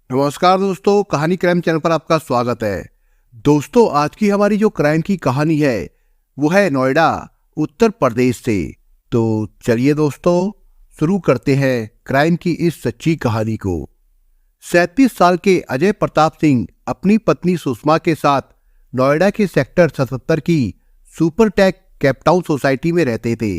नमस्कार दोस्तों, कहानी क्राइम चैनल पर आपका स्वागत है। दोस्तों, आज की हमारी जो क्राइम की कहानी है वो है नोएडा, उत्तर प्रदेश से। तो चलिए दोस्तों, शुरू करते हैं क्राइम की इस सच्ची कहानी को। 37 साल के अजय प्रताप सिंह अपनी पत्नी सुषमा के साथ नोएडा के सेक्टर 77 की सुपरटेक कैपटाउन सोसाइटी में रहते थे।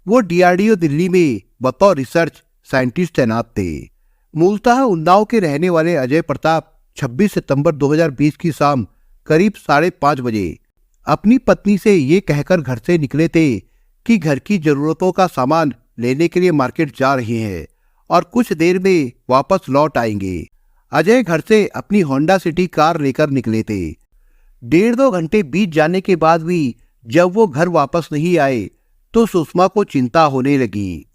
वो डीआरडीओ दिल्ली में बतौर रिसर्च साइंटिस्ट तैनात थे। मूलतः उन्नाव के रहने वाले अजय प्रताप 26 सितंबर 2020 की शाम करीब 5:30 बजे अपनी पत्नी से ये कहकर घर से निकले थे कि घर की जरूरतों का सामान लेने के लिए मार्केट जा रहे हैं और कुछ देर में वापस लौट आएंगे। अजय घर से अपनी होंडा सिटी कार लेकर निकले थे। 1.5-2 घंटे बीत जाने के बाद भी जब वो घर वापस नहीं आए तो सुषमा को चिंता होने लगी।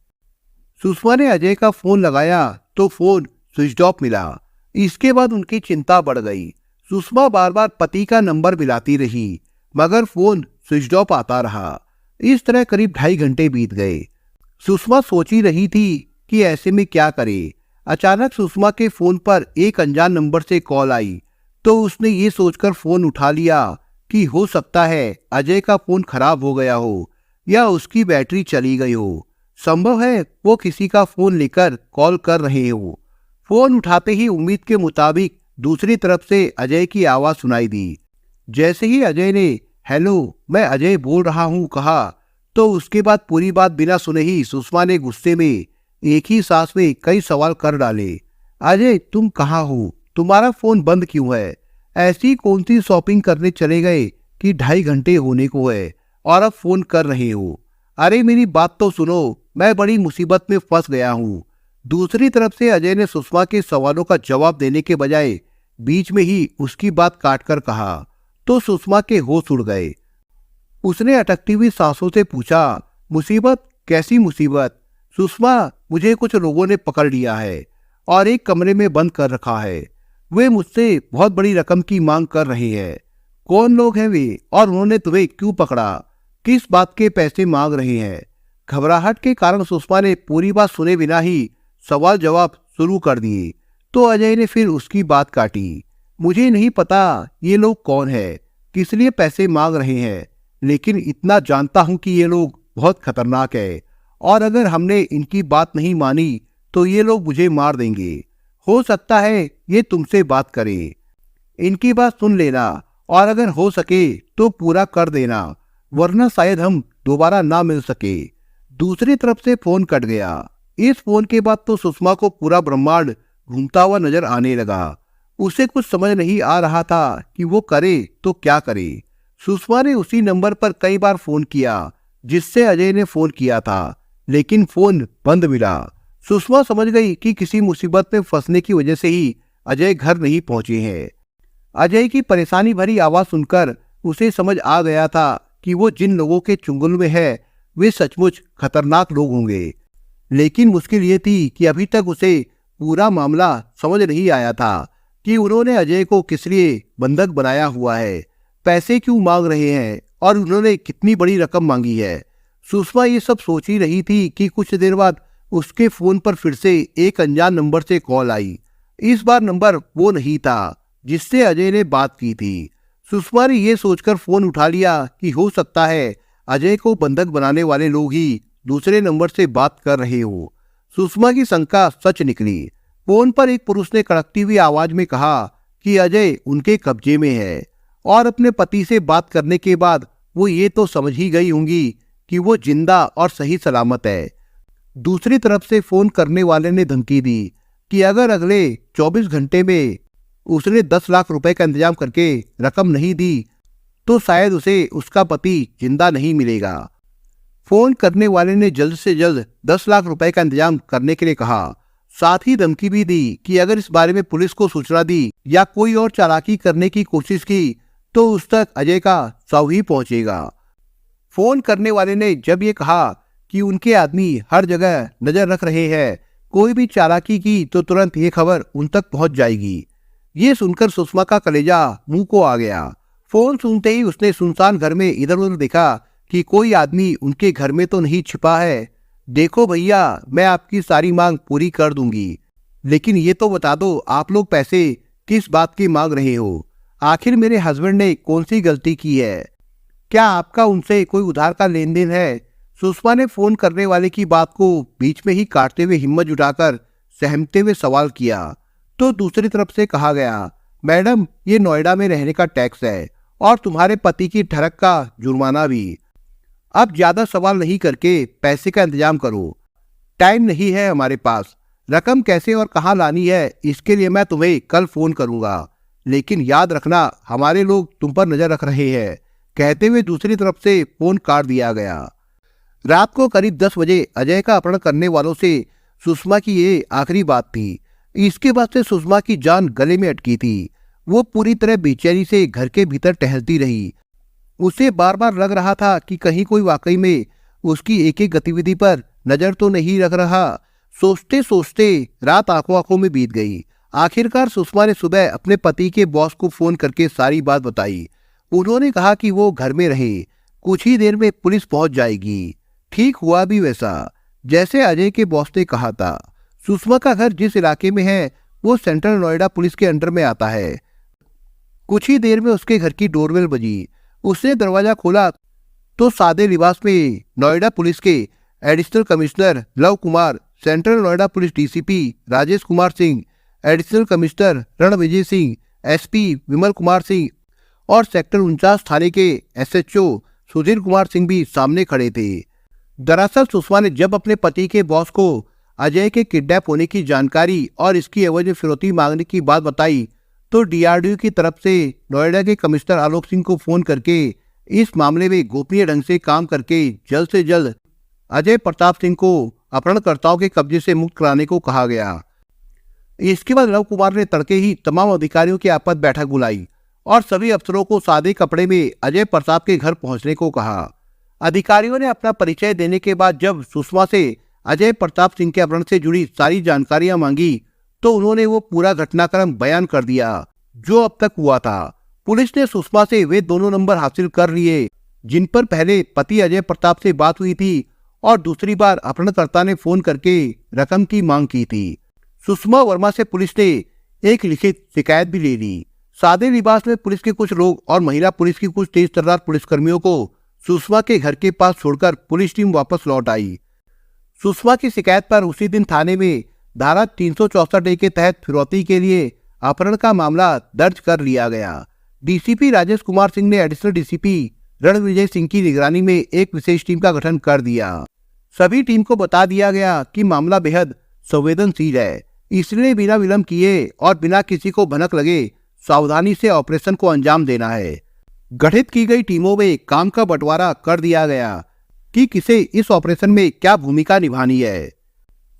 सुषमा ने अजय का फोन लगाया तो फोन स्विच ऑफ मिला। इसके बाद उनकी चिंता बढ़ गई। सुषमा बार बार पति का नंबर मिलाती रही मगर फोन स्विच ऑफ आता रहा। इस तरह करीब 2.5 घंटे बीत गए। सुषमा सोच ही रही थी कि ऐसे में क्या करे। अचानक सुषमा के फोन पर एक अनजान नंबर से कॉल आई तो उसने ये सोचकर फोन उठा लिया कि हो सकता है अजय का फोन खराब हो गया हो या उसकी बैटरी चली गई हो। संभव है वो किसी का फोन लेकर कॉल कर रहे हो। फोन उठाते ही उम्मीद के मुताबिक दूसरी तरफ से अजय की आवाज सुनाई दी। जैसे ही अजय ने हेलो मैं अजय बोल रहा हूँ कहा तो उसके बाद पूरी बात बिना सुने ही सुषमा ने गुस्से में एक ही सांस में कई सवाल कर डाले। अजय तुम कहाँ हो? तुम्हारा फोन बंद क्यों है? ऐसी कौन सी शॉपिंग करने चले गए कि 2.5 घंटे होने को है और अब फोन कर रहे हो? अरे मेरी बात तो सुनो, मैं बड़ी मुसीबत में फंस गया हूँ। दूसरी तरफ से अजय ने सुषमा के सवालों का जवाब देने के बजाय बीच में ही उसकी बात काटकर कहा तो सुषमा के होश उड़ गए। उसने अटकती हुई सांसों से पूछा, मुसीबत? कैसी मुसीबत? सुषमा, मुझे कुछ लोगों ने पकड़ लिया है और एक कमरे में बंद कर रखा है। वे मुझसे बहुत बड़ी रकम की मांग कर रहे हैं। कौन लोग हैं वे और उन्होंने तुम्हें क्यों पकड़ा? किस बात के पैसे मांग रहे हैं? घबराहट के कारण सुषमा ने पूरी बात सुने बिना ही सवाल जवाब शुरू कर दिए तो अजय ने फिर उसकी बात काटी। मुझे नहीं पता ये लोग कौन है, किस लिए पैसे मांग रहे हैं, लेकिन इतना जानता हूं कि ये लोग बहुत खतरनाक है और अगर हमने इनकी बात नहीं मानी तो ये लोग मुझे मार देंगे। हो सकता है ये तुमसे बात करें। इनकी बात सुन लेना और अगर हो सके तो पूरा कर देना, वरना शायद हम दोबारा ना मिल सके। दूसरी तरफ से फोन कट गया। इस फोन के बाद तो सुषमा को पूरा ब्रह्मांड घूमता हुआ नजर आने लगा। उसे कुछ समझ नहीं आ रहा था कि वो करे तो क्या करे। सुषमा ने उसी नंबर पर कई बार फोन किया जिससे अजय ने फोन किया था, लेकिन फोन बंद मिला। सुषमा समझ गई कि किसी मुसीबत में फंसने की वजह से ही अजय घर नहीं पहुंचे हैं। अजय की परेशानी भरी आवाज सुनकर उसे समझ आ गया था कि वो जिन लोगों के चुंगल में है वे सचमुच खतरनाक लोग होंगे। लेकिन मुश्किल ये थी कि अभी तक उसे पूरा मामला समझ नहीं आया था कि उन्होंने अजय को किस लिए बंधक बनाया हुआ है, पैसे क्यों मांग रहे हैं और उन्होंने कितनी बड़ी रकम मांगी है। सुषमा ये सब सोच ही रही थी कि कुछ देर बाद उसके फोन पर फिर से एक अनजान नंबर से कॉल आई। इस बार नंबर वो नहीं था जिससे अजय ने बात की थी। सुषमा ने यह सोचकर फोन उठा लिया कि हो सकता है अजय को बंधक बनाने वाले लोग ही दूसरे नंबर से बात कर रहे हो। सुषमा की शंका सच निकली। फोन पर एक पुरुष ने कड़कती हुई आवाज में कहा कि अजय उनके कब्जे में है और अपने पति से बात करने के बाद वो ये तो समझ ही गई होंगी कि वो जिंदा और सही सलामत है। दूसरी तरफ से फोन करने वाले ने धमकी दी कि अगर अगले 24 घंटे में उसने 10 लाख रुपए का इंतजाम करके रकम नहीं दी तो शायद उसे उसका पति जिंदा नहीं मिलेगा। फोन करने वाले ने जल्द से जल्द 10 लाख रुपए का इंतजाम करने के लिए कहा। साथ ही धमकी भी दी कि अगर इस बारे में पुलिस को सूचना दी या कोई और चालाकी करने की कोशिश की तो उस तक अजय का शव ही पहुंचेगा। फोन करने वाले ने जब ये कहा कि उनके आदमी हर जगह नजर रख रहे हैं, कोई भी चालाकी की तो तुरंत ये खबर उन तक पहुंच जाएगी। ये सुनकर सुषमा का कलेजा मुंह को आ गया। फोन सुनते ही उसने सुनसान घर में इधर उधर देखा कि कोई आदमी उनके घर में तो नहीं छिपा है। देखो भैया, मैं आपकी सारी मांग पूरी कर दूंगी, लेकिन ये तो बता दो आप लोग पैसे किस बात की मांग रहे हो? आखिर मेरे हस्बैंड ने कौन सी गलती की है? क्या आपका उनसे कोई उधार का लेन देन है? सुषमा ने फोन करने वाले की बात को बीच में ही काटते हुए हिम्मत जुटाकर सहमते हुए सवाल किया। तो दूसरी तरफ से कहा गया, मैडम ये नोएडा में रहने का टैक्स है और तुम्हारे पति की ठड़क का जुर्माना भी। अब ज्यादा सवाल नहीं करके पैसे का इंतजाम करो। टाइम नहीं है हमारे पास। रकम कैसे और कहाँ लानी है इसके लिए मैं तुम्हें कल फोन करूंगा, लेकिन याद रखना हमारे लोग तुम पर नजर रख रहे हैं, कहते हुए दूसरी तरफ से फोन काट दिया गया। रात को करीब 10 बजे अजय का अपहरण करने वालों से सुषमा की ये आखिरी बात थी। इसके बाद से सुषमा की जान गले में अटकी थी। वो पूरी तरह बेचैनी से घर के भीतर टहलती रही। उसे बार बार लग रहा था कि कहीं कोई वाकई में उसकी एक एक गतिविधि पर नजर तो नहीं रख रहा। सोचते सोचते रात आंखों आंखों में बीत गई। आखिरकार सुषमा ने सुबह अपने पति के बॉस को फोन करके सारी बात बताई। उन्होंने कहा कि वो घर में रहे, कुछ ही देर में पुलिस पहुंच जाएगी। ठीक हुआ भी वैसा जैसे अजय के बॉस ने कहा था। सुषमा का घर जिस इलाके में है वो सेंट्रल नोएडा पुलिस के अंडर में आता है। कुछ ही देर में उसके घर की डोरबेल बजी। उसने दरवाजा खोला तो सादे लिबास में नोएडा पुलिस के additional commissioner Lav Kumar, central Noida police DCP Rajesh Kumar Singh, additional commissioner Ranvijay Singh, SP Vimal Kumar Singh और सेक्टर 49 थाने के एसएचओ सुधीर कुमार सिंह भी सामने खड़े थे। दरअसल सुषमा ने जब अपने पति के बॉस को अजय के किडनैप होने की जानकारी और इसकी एवज में फिरौती मांगने की बात बताई तो डीआरडीओ की तरफ से नोएडा के कमिश्नर आलोक सिंह को फोन करके इस मामले में गोपनीय ढंग से काम करके जल्द से जल्द अजय प्रताप सिंह को अपहरणकर्ताओं के कब्जे से मुक्त कराने को कहा गया। इसके बाद लव कुमार ने तड़के ही तमाम अधिकारियों की आपात बैठक बुलाई और सभी अफसरों को सादे कपड़े में अजय प्रताप के घर पहुंचने को कहा। अधिकारियों ने अपना परिचय देने के बाद जब सुषमा से अजय प्रताप सिंह के अपहरण से जुड़ी सारी जानकारियां मांगी तो उन्होंने वो पूरा घटनाक्रम बयान कर दिया जो अब तक हुआ था। पुलिस ने सुषमा से वे दोनों नंबर हासिल कर लिए जिन पर पहले पति अजय प्रताप से बात हुई थी और दूसरी बार अपहरणकर्ता ने फोन करके रकम की मांग की थी। सुषमा वर्मा से पुलिस ने एक लिखित शिकायत भी ले ली। सादे लिबास में पुलिस के कुछ लोग और महिला पुलिस की कुछ तेज तर्रार पुलिसकर्मियों को सुषमा के घर के पास छोड़कर पुलिस टीम वापस लौट आई। सुषमा की शिकायत पर उसी दिन थाने में धारा 364 के तहत फिरौती के लिए अपहरण का मामला दर्ज कर लिया गया। डीसीपी राजेश कुमार सिंह ने एडिशनल डीसीपी रणविजय सिंह की निगरानी में एक विशेष टीम का गठन कर दिया। सभी टीम को बता दिया गया कि मामला बेहद संवेदनशील है, इसलिए बिना विलंब किए और बिना किसी को भनक लगे सावधानी से ऑपरेशन को अंजाम देना है। गठित की गई टीमों में काम का बंटवारा कर दिया गया कि किसे इस ऑपरेशन में क्या भूमिका निभानी है।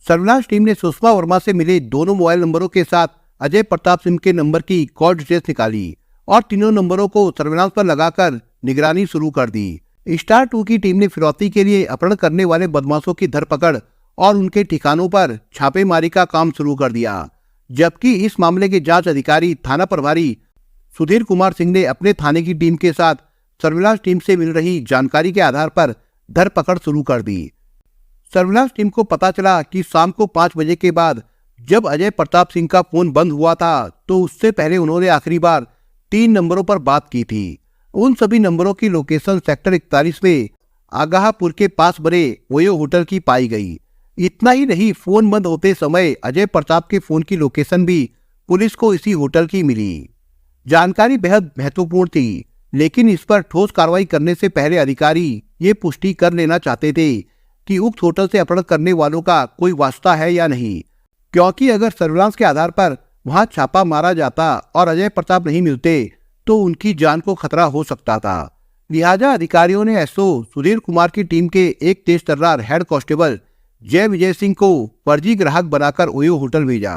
सर्विलांस टीम ने सुषमा वर्मा से मिले दोनों मोबाइल नंबरों के साथ अजय प्रताप सिंह के नंबर की कॉल डिटेल्स निकाली और तीनों नंबरों को सर्विलांस पर लगाकर निगरानी शुरू कर दी। स्टार 2 की टीम ने फिरौती के लिए अपहरण करने वाले बदमाशों की धरपकड़ और उनके ठिकानों पर छापेमारी का काम शुरू कर दिया, जबकि इस मामले के जांच अधिकारी थाना प्रभारी सुधीर कुमार सिंह ने अपने थाने की टीम के साथ सर्विलांस टीम से मिल रही जानकारी के आधार पर धरपकड़ शुरू कर दी। सर्विलांस टीम को पता चला कि शाम को 5 बजे के बाद जब अजय प्रताप सिंह का फोन बंद हुआ था तो उससे पहले उन्होंने आखिरी बार 3 नंबरों पर बात की थी। उन सभी नंबरों की लोकेशन सेक्टर 41 में आगाहपुर के पास बने ओयो होटल की पाई गई। इतना ही नहीं, फोन बंद होते समय अजय प्रताप के फोन की लोकेशन भी पुलिस को इसी होटल की मिली। जानकारी बेहद महत्वपूर्ण थी, लेकिन इस पर ठोस कार्रवाई करने से पहले अधिकारी ये पुष्टि कर लेना चाहते थे कि उक्त होटल से अपहरण करने वालों का कोई वास्ता है या नहीं, क्योंकि अगर सर्विलांस के आधार पर वहां छापा मारा जाता और अजय प्रताप नहीं मिलते तो उनकी जान को खतरा हो सकता था। लिहाजा अधिकारियों ने एसओ सुधीर कुमार की टीम के एक तेज तर्रार हेड कांस्टेबल जय विजय सिंह को फर्जी ग्राहक बनाकर ओयो होटल भेजा।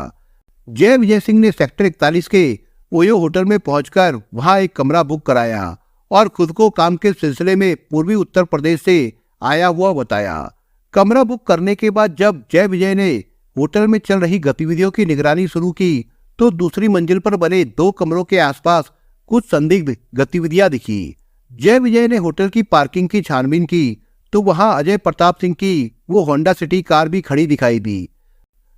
जय विजय सिंह ने सेक्टर 41 के ओयो होटल में पहुंचकर वहां एक कमरा बुक कराया और खुद को काम के सिलसिले में पूर्वी उत्तर प्रदेश से आया हुआ बताया। कमरा बुक करने के बाद जब जय विजय ने होटल में चल रही गतिविधियों की निगरानी शुरू की तो दूसरी मंजिल पर बने 2 कमरों के आसपास कुछ संदिग्ध गतिविधियां दिखी। जय विजय ने होटल की पार्किंग की छानबीन की तो वहां अजय प्रताप सिंह की वो होंडा सिटी कार भी खड़ी दिखाई दी।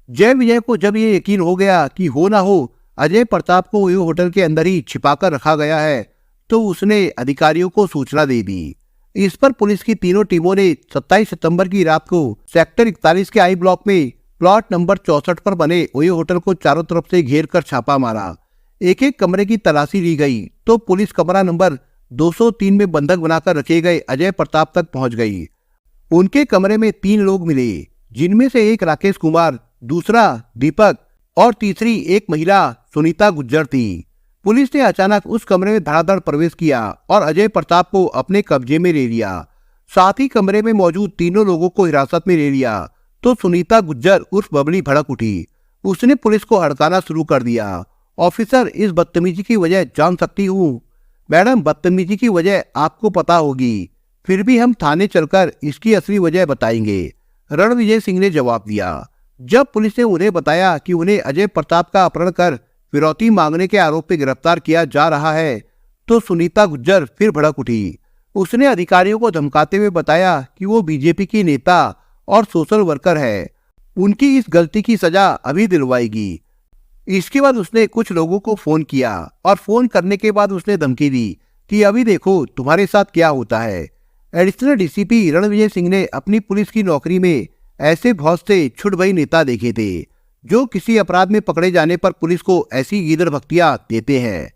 जय विजय को जब ये यकीन हो गया कि हो ना हो अजय प्रताप को ओयो होटल के अंदर ही छिपाकर रखा गया है, तो उसने अधिकारियों को सूचना दे दी। इस पर पुलिस की तीनों टीमों ने 27 सितंबर की रात को सेक्टर 41 के आई ब्लॉक में प्लॉट नंबर 64 पर बने ओयो होटल को चारों तरफ से घेर कर छापा मारा। एक एक कमरे की तलाशी ली गई तो पुलिस कमरा नंबर 203 में बंधक बनाकर रखे गए अजय प्रताप तक पहुंच गई। उनके कमरे में 3 लोग मिले, जिनमें से एक राकेश कुमार, दूसरा दीपक और तीसरी एक महिला सुनीता गुज्जर थी। पुलिस ने अचानक उस कमरे में धड़ाधड़ प्रवेश किया और अजय प्रताप को अपने कब्जे में ले लिया। साथ ही कमरे में मौजूद तीनों लोगों को हिरासत में ले लिया तो सुनीता गुज्जर उर्फ बबली भड़क उठी। उसने पुलिस को हड़काना शुरू कर दिया। ऑफिसर, इस बदतमीजी की वजह जान सकती हूँ? मैडम, बदतमीजी की वजह आपको पता होगी, फिर भी हम थाने चलकर इसकी असली वजह बताएंगे, रणविजय सिंह ने जवाब दिया। जब पुलिस ने उन्हें बताया कि उन्हें अजय प्रताप का अपहरण कर फिरौती मांगने के आरोप में गिरफ्तार किया जा रहा है, तो सुनीता गुज्जर फिर भड़क उठी। उसने अधिकारियों को धमकाते हुए बताया कि वो बीजेपी की नेता और सोशल वर्कर है, उनकी इस गलती की सजा अभी दिलवाएगी। इसके बाद उसने कुछ लोगों को फोन किया और फोन करने के बाद उसने धमकी दी कि अभी देखो तुम्हारे साथ क्या होता है। एडिशनल डीसीपी रणविजय सिंह ने अपनी पुलिस की नौकरी में ऐसे बहुत से छुटभई नेता देखे थे जो किसी अपराध में पकड़े जाने पर पुलिस को ऐसी गीदड़ भक्तियां देते हैं।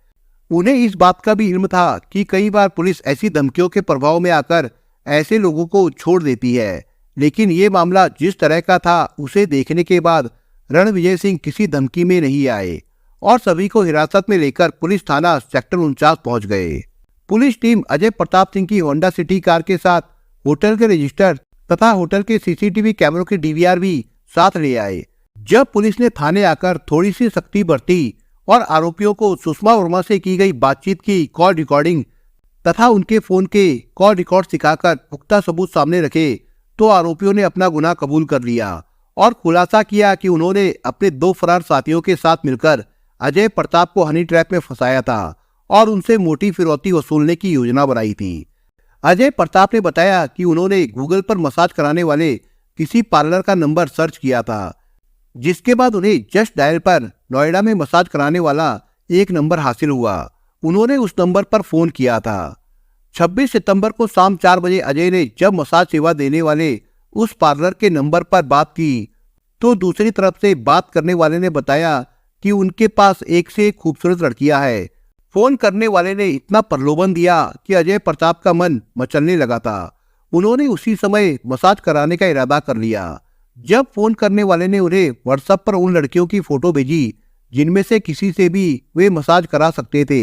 उन्हें इस बात का भी इल्म था कि कई बार पुलिस ऐसी धमकियों के प्रभाव में आकर ऐसे लोगों को छोड़ देती है, लेकिन ये मामला जिस तरह का था उसे देखने के बाद रणविजय सिंह किसी धमकी में नहीं आए और सभी को हिरासत में लेकर पुलिस थाना सेक्टर 49 पहुंच गए। पुलिस टीम अजय प्रताप सिंह की होंडा सिटी कार के साथ होटल के रजिस्टर तथा होटल के सीसीटीवी कैमरों के डीवीआर भी साथ ले आए। जब पुलिस ने थाने आकर थोड़ी सी सख्ती बरती और आरोपियों को सुषमा वर्मा से की गई बातचीत की कॉल रिकॉर्डिंग तथा उनके फोन के कॉल रिकॉर्ड सिखाकर पुख्ता सबूत सामने रखे, तो आरोपियों ने अपना गुनाह कबूल कर लिया और खुलासा किया कि उन्होंने अपने 2 फरार साथियों के साथ मिलकर अजय प्रताप को हनी ट्रैप में फंसाया था और उनसे मोटी फिरौती वसूलने की योजना बनाई थी। अजय प्रताप ने बताया कि उन्होंने गूगल पर मसाज कराने वाले किसी पार्लर का नंबर सर्च किया था, जिसके बाद उन्हें जस्ट डायल पर नोएडा में मसाज कराने वाला एक नंबर हासिल हुआ। उन्होंने उस नंबर पर फोन किया था। 26 सितंबर को शाम 4 बजे अजय ने जब मसाज सेवा देने वाले उस पार्लर के नंबर पर बात की, तो दूसरी तरफ से बात करने वाले ने बताया कि उनके पास एक से एक खूबसूरत लड़कियां हैं। फोन करने वाले ने इतना प्रलोभन दिया कि अजय प्रताप का मन मचलने लगा था। उन्होंने उसी समय मसाज कराने का इरादा कर लिया। जब फोन करने वाले ने उन्हें व्हाट्सएप पर उन लड़कियों की फोटो भेजी जिनमें से किसी से भी वे मसाज करा सकते थे।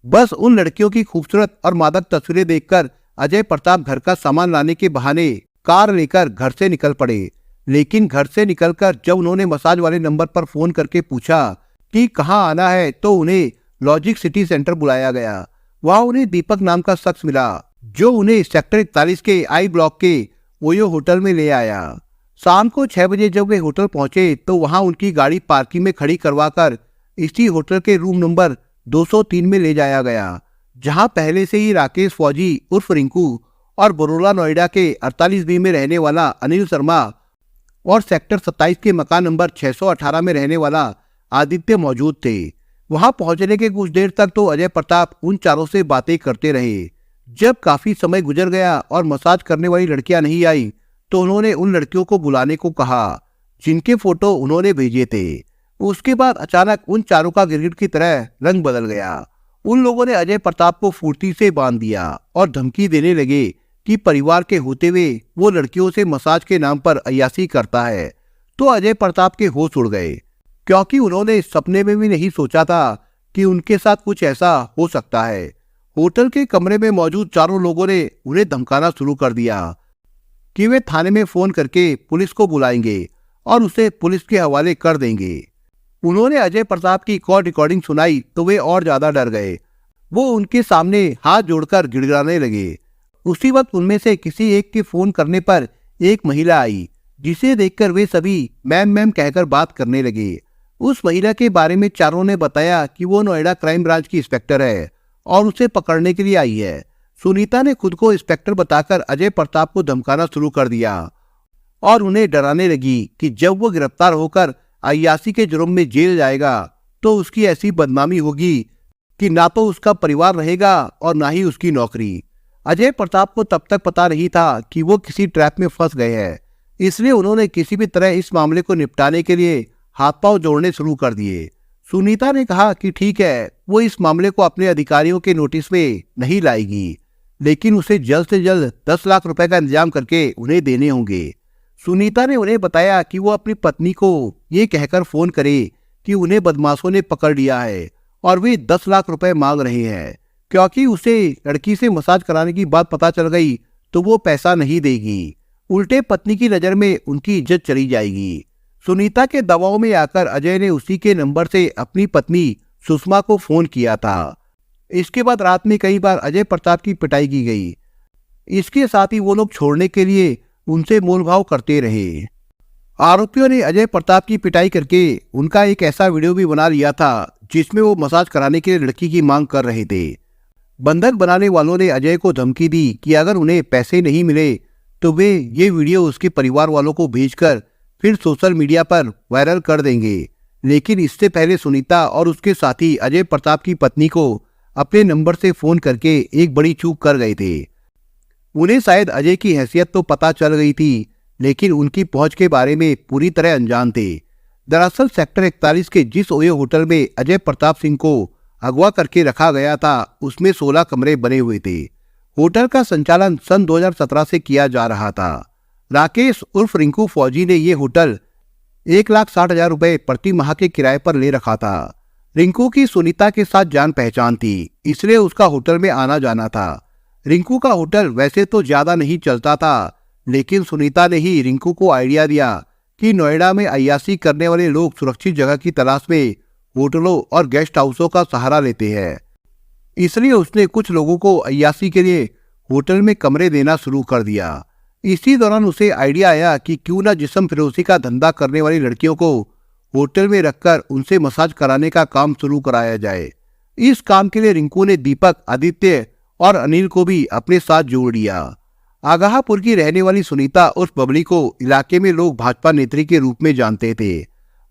बस उन लड़कियों की खूबसूरत और मादक तस्वीरें देखकर अजय प्रताप घर का सामान लाने के बहाने कार लेकर घर से निकल पड़े। लेकिन घर से निकलकर जब उन्होंने मसाज वाले नंबर पर फोन करके पूछा कि कहाँ आना है, तो उन्हें लॉजिक सिटी सेंटर बुलाया गया। वहां उन्हें दीपक नाम का शख्स मिला जो उन्हें सेक्टर 41 के आई ब्लॉक के ओयो होटल में ले आया। शाम को 6 बजे जब वे होटल पहुंचे तो वहां उनकी गाड़ी पार्किंग में खड़ी करवाकर इसी होटल के रूम नंबर 203 में ले जाया गया, जहां पहले से ही राकेश फौजी उर्फ रिंकू और बरोला नोएडा के 48B में रहने वाला अनिल शर्मा और सेक्टर 27 के मकान नंबर 618 में रहने वाला आदित्य मौजूद थे। वहां पहुंचने के कुछ देर तक तो अजय प्रताप उन चारों से बातें करते रहे। जब काफी समय गुजर गया और मसाज करने वाली लड़कियां नहीं आई, तो उन्होंने उन लड़कियों को बुलाने को कहा जिनके फोटो उन्होंने भेजे थे। उसके बाद अचानक उन चारों का गिरगिट की तरह रंग बदल गया। उन लोगों ने अजय प्रताप को फुर्ती से बांध दिया और धमकी देने लगे कि परिवार के होते हुए वो लड़कियों से मसाज के नाम पर अय्यासी करता है। तो अजय प्रताप के होश उड़ गए, क्योंकि उन्होंने सपने में भी नहीं सोचा था कि उनके साथ कुछ ऐसा हो सकता है। होटल के कमरे में मौजूद चारों लोगों ने उन्हें धमकाना शुरू कर दिया कि वे थाने में फोन करके पुलिस को बुलाएंगे और उसे पुलिस के हवाले कर देंगे। उन्होंने अजय प्रताप की कॉल रिकॉर्डिंग सुनाई तो वे और ज्यादा डर गए। वो उनके सामने हाथ जोड़कर गिड़गिड़ाने लगे। उसी वक्त उनमें से किसी एक के फोन करने पर एक महिला आई, जिसे देखकर वे सभी मैम मैम कहकर बात करने लगे। उस महिला के बारे में चारों ने बताया कि वो नोएडा क्राइम ब्रांच की इंस्पेक्टर है और उसे पकड़ने के लिए आई है। सुनीता ने खुद को इंस्पेक्टर बताकर अजय प्रताप को धमकाना शुरू कर दिया और उन्हें डराने लगी कि जब वो गिरफ्तार होकर अय्याशी के जुर्म में जेल जाएगा तो उसकी ऐसी बदनामी होगी कि ना तो उसका परिवार रहेगा और ना ही उसकी नौकरी। अजय प्रताप को तब तक पता नहीं था कि वो किसी ट्रैप में फंस गए हैं, इसलिए उन्होंने किसी भी तरह इस मामले को निपटाने के लिए हाथ पांव जोड़ने शुरू कर दिए। सुनीता ने कहा कि ठीक है, वो इस मामले को अपने अधिकारियों के नोटिस में नहीं लाएगी, लेकिन उसे जल्द से जल्द 10 लाख रुपए का इंतजाम करके उन्हें देने होंगे। सुनीता ने उन्हें बताया कि वो अपनी पत्नी को ये कहकर फोन करे कि उन्हें बदमाशों ने पकड़ लिया है और वे 10 लाख रुपए मांग रहे हैं। क्योंकि उसे लड़की से मसाज कराने की बात पता चल गई तो वो पैसा नहीं देगी, उल्टे पत्नी की नजर में उनकी इज्जत चली जाएगी। सुनीता के दबाव में आकर अजय ने उसी के नंबर से अपनी पत्नी सुषमा को फोन किया था। इसके बाद रात में कई बार अजय प्रताप की पिटाई की गई। इसके साथ ही वो लोग छोड़ने के लिए उनसे मोलभाव करते रहे। आरोपियों ने अजय प्रताप की पिटाई करके उनका एक ऐसा वीडियो भी बना लिया था जिसमें वो मसाज कराने के लिए लड़की की मांग कर रहे थे। बंधक बनाने वालों ने अजय को धमकी दी कि अगर उन्हें पैसे नहीं मिले तो वे ये वीडियो उसके परिवार वालों को भेजकर फिर सोशल मीडिया पर वायरल कर देंगे। लेकिन इससे पहले सुनीता और उसके साथी अजय प्रताप की पत्नी को अपने नंबर से फोन करके एक बड़ी चूक कर गए थे। उन्हें शायद अजय की हैसियत तो पता चल गई थी, लेकिन उनकी पहुंच के बारे में पूरी तरह अनजान थे। दरअसल सेक्टर 41 के जिस ओयो होटल में अजय प्रताप सिंह को अगवा करके रखा गया था, उसमें 16 कमरे बने हुए थे। होटल का संचालन सन 2017 से किया जा रहा था। राकेश उर्फ रिंकू फौजी ने ये होटल 1,60,000 रुपए प्रति माह के किराए पर ले रखा था। रिंकू की सुनीता के साथ जान पहचान थी, इसलिए उसका होटल में आना जाना था। रिंकू का होटल वैसे तो ज्यादा नहीं चलता था, लेकिन सुनीता ने ही रिंकू को आइडिया दिया कि नोएडा में अय्याशी करने वाले लोग सुरक्षित जगह की तलाश में होटलों और गेस्ट हाउसों का सहारा लेते हैं। इसलिए उसने कुछ लोगों को अय्याशी के लिए होटल में कमरे देना शुरू कर दिया। इसी दौरान उसे आइडिया आया कि क्यों ना जिस्म फिरोशी का धंधा करने वाली लड़कियों को होटल में रखकर उनसे मसाज कराने का काम शुरू कराया जाए। इस काम के लिए रिंकू ने दीपक, आदित्य और अनिल को भी अपने साथ जोड़ लिया। आगाहपुर की रहने वाली सुनीता उर्फ बबली को इलाके में लोग भाजपा नेत्री के रूप में जानते थे।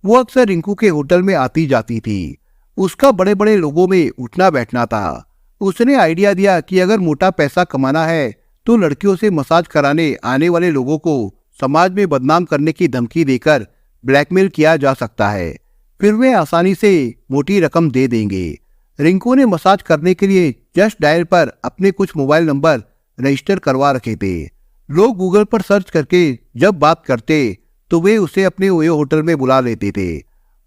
वो अक्सर रिंकू के होटल में आती जाती थी। उसका बड़े बड़े लोगों में उठना बैठना था। उसने आइडिया दिया कि अगर मोटा पैसा कमाना है तो लड़कियों से मसाज कराने आने वाले लोगों को समाज में बदनाम करने की धमकी देकर ब्लैकमेल किया जा सकता है, फिर वे आसानी से मोटी रकम दे देंगे। रिंकू ने मसाज करने के लिए जस्ट डायल पर अपने कुछ मोबाइल नंबर रजिस्टर करवा रखे थे। लोग गूगल पर सर्च करके जब बात करते तो वे उसे अपने ओयो होटल में बुला लेते थे।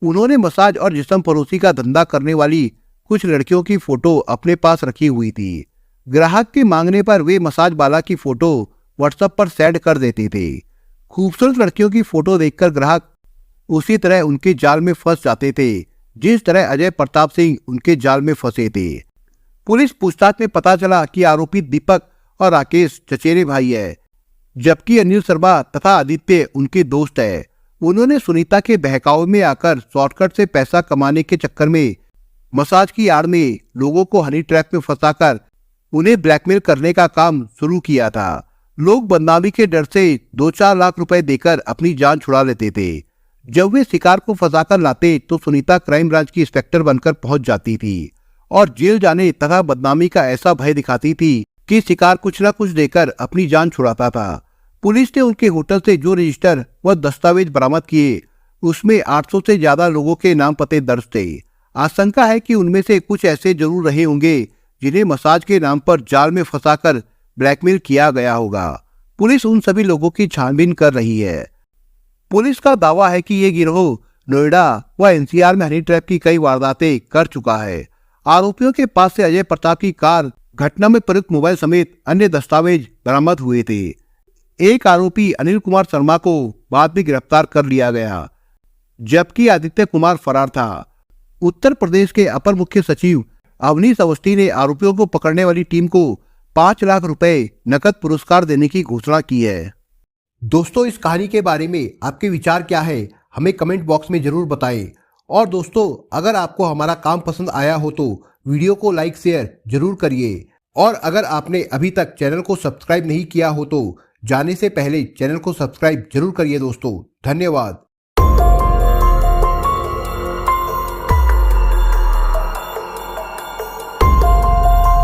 उन्होंने मसाज और जिस्म फरोशी का धंधा करने वाली कुछ लड़कियों की फोटो अपने पास रखी हुई थी। ग्राहक के मांगने पर वे मसाज बाला की फोटो व्हाट्सएप पर सेंड कर देते थे। खूबसूरत लड़कियों की फोटो देखकर ग्राहक उसी तरह उनके जाल में फंस जाते थे जिस तरह अजय प्रताप सिंह उनके जाल में फंसे थे। पुलिस पूछताछ में पता चला कि आरोपी दीपक और राकेश चचेरे भाई है, जबकि अनिल शर्मा तथा आदित्य उनके दोस्त है। उन्होंने सुनीता के बहकावे में आकर शॉर्टकट से पैसा कमाने के चक्कर में मसाज की आड़ में लोगों को हनी ट्रैप में फंसाकर उन्हें ब्लैकमेल करने का काम शुरू किया था। लोग बदनामी के डर से 2-4 लाख रुपए देकर अपनी जान छुड़ा लेते थे। जब वे शिकार को फंसाकर लाते तो सुनीता क्राइम ब्रांच की इंस्पेक्टर बनकर पहुंच जाती थी और जेल जाने तथा बदनामी का ऐसा भय दिखाती थी कि शिकार कुछ न कुछ देकर अपनी जान छुड़ाता था। पुलिस ने उनके होटल से जो रजिस्टर व दस्तावेज बरामद किए उसमें 800 से ज्यादा लोगों के नाम पते दर्ज थे। आशंका है कि उनमें से कुछ ऐसे जरूर रहे होंगे जिन्हें मसाज के नाम पर जाल में फंसाकर ब्लैकमेल किया गया होगा। पुलिस उन सभी लोगों की छानबीन कर रही है। पुलिस का दावा है कि ये गिरोह नोएडा व एनसीआर में हनी ट्रैप की कई वारदातें कर चुका है। आरोपियों के पास से अजय प्रताप की कार, घटना में प्रयुक्त मोबाइल समेत अन्य दस्तावेज बरामद हुए थे। एक आरोपी अनिल कुमार शर्मा को बाद में गिरफ्तार कर लिया गया, जबकि आदित्य कुमार फरार था। उत्तर प्रदेश के अपर मुख्य सचिव अवनीश अवस्थी ने आरोपियों को पकड़ने वाली टीम को 5 लाख रुपए नकद पुरस्कार देने की घोषणा की है। दोस्तों, इस कहानी के बारे में आपके विचार क्या है, हमें कमेंट बॉक्स में जरूर बताएं। और दोस्तों, अगर आपको हमारा काम पसंद आया हो तो वीडियो को लाइक शेयर जरूर करिए। और अगर आपने अभी तक चैनल को सब्सक्राइब नहीं किया हो तो जाने से पहले चैनल को सब्सक्राइब जरूर करिए दोस्तों। धन्यवाद।